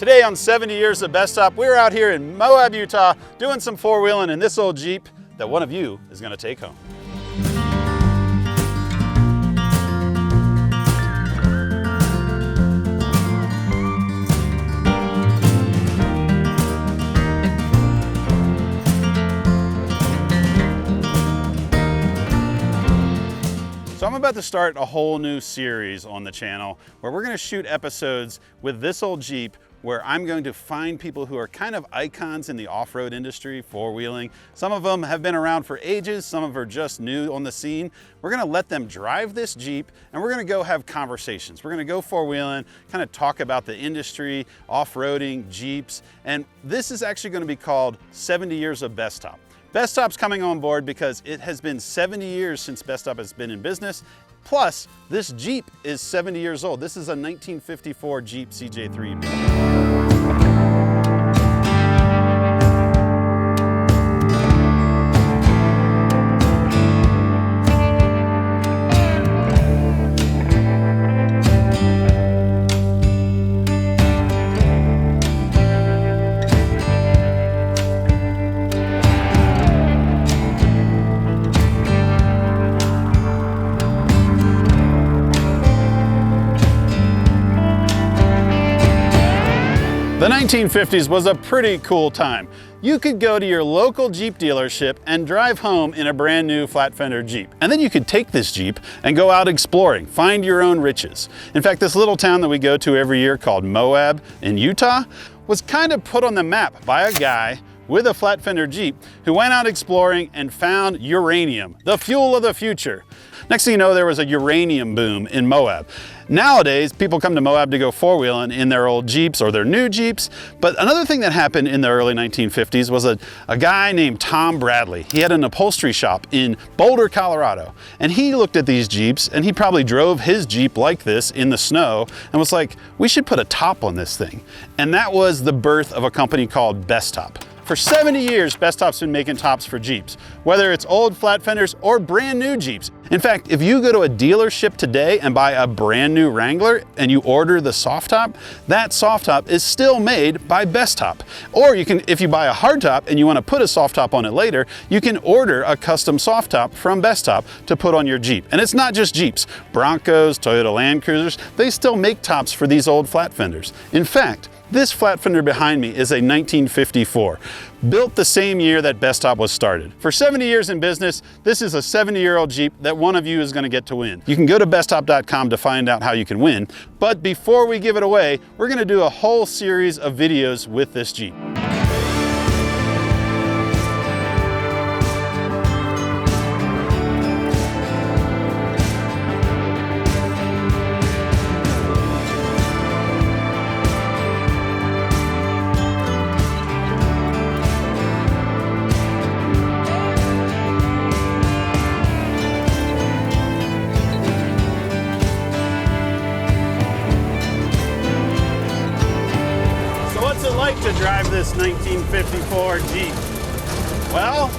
Today on 70 Years of Bestop, we're out here in Moab, Utah, doing some four-wheeling in this old Jeep that one of you is gonna take home. So I'm about to start a whole new series on the channel where we're gonna shoot episodes with this old Jeep where I'm going to find people who are kind of icons in the off-road industry, four-wheeling. Some of them have been around for ages, some of them are just new on the scene. We're gonna let them drive this Jeep and we're gonna go have conversations. We're gonna go four-wheeling, kind of talk about the industry, off-roading, Jeeps, and this is actually gonna be called 70 Years of Bestop. Bestop's coming on board because it has been 70 years since Bestop has been in business. Plus, this Jeep is 70 years old. This is a 1954 Jeep CJ3B. The 1950s was a pretty cool time. You could go to your local Jeep dealership and drive home in a brand new flat fender Jeep. And then you could take this Jeep and go out exploring, find your own riches. In fact, this little town that we go to every year called Moab in Utah was kind of put on the map by a guy with a flat fender Jeep who went out exploring and found uranium, the fuel of the future. Next thing you know, there was a uranium boom in Moab. Nowadays, people come to Moab to go four-wheeling in their old Jeeps or their new Jeeps. But another thing that happened in the early 1950s was a guy named Tom Bradley. He had an upholstery shop in Boulder, Colorado. And he looked at these Jeeps and he probably drove his Jeep like this in the snow and was like, we should put a top on this thing. And that was the birth of a company called Bestop. For 70 years, Bestop's been making tops for Jeeps, whether it's old flat fenders or brand new Jeeps. In fact, if you go to a dealership today and buy a brand new Wrangler and you order the soft top, that soft top is still made by Bestop. Or you can, if you buy a hard top and you want to put a soft top on it later, you can order a custom soft top from Bestop to put on your Jeep. And it's not just Jeeps, Broncos, Toyota Land Cruisers, they still make tops for these old flat fenders. In fact, this flat fender behind me is a 1954, built the same year that Bestop was started. For 70 years in business, this is a 70-year-old Jeep that one of you is going to get to win. You can go to bestop.com to find out how you can win, but before we give it away, we're going to do a whole series of videos with this Jeep. To drive this 1954 Jeep? Well,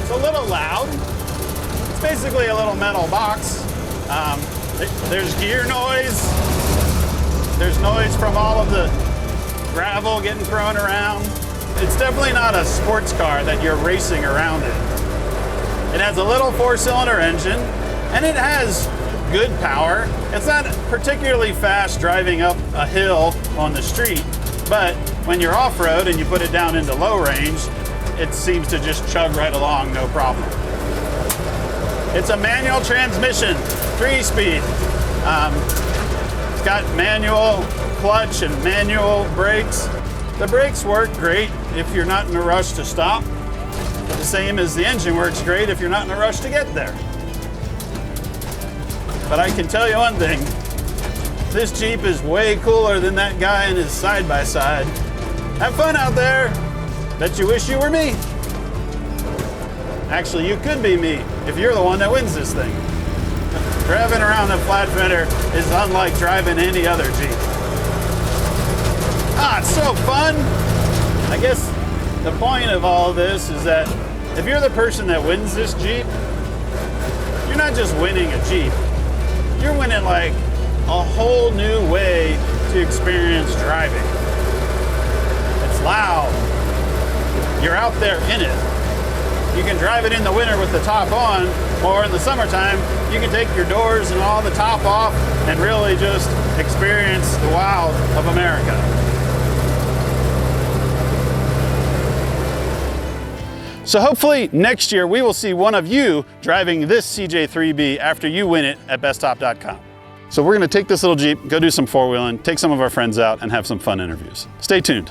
it's a little loud. It's basically a little metal box. There's gear noise. There's noise from all of the gravel getting thrown around. It's definitely not a sports car that you're racing around in. It has a little four-cylinder engine and it has good power. It's not particularly fast driving up a hill on the street, but when you're off-road and you put it down into low range, it seems to just chug right along, no problem. It's a manual transmission, 3-speed. It's got manual clutch and manual brakes. The brakes work great if you're not in a rush to stop. The same as the engine works great if you're not in a rush to get there. But I can tell you one thing, this Jeep is way cooler than that guy in his side-by-side. Have fun out there. Bet you wish you were me. Actually, you could be me if you're the one that wins this thing. Driving around the flat fender is unlike driving any other Jeep. It's so fun. I guess the point of all of this is that if you're the person that wins this Jeep, you're not just winning a Jeep. You're winning like a whole new way to experience driving. loud. You're out there in it. You can drive it in the winter with the top on, or in the summertime, you can take your doors and all the top off and really just experience the wild of America. So hopefully next year we will see one of you driving this CJ3B after you win it at bestop.com. So we're gonna take this little Jeep, go do some four-wheeling, take some of our friends out, and have some fun interviews. Stay tuned.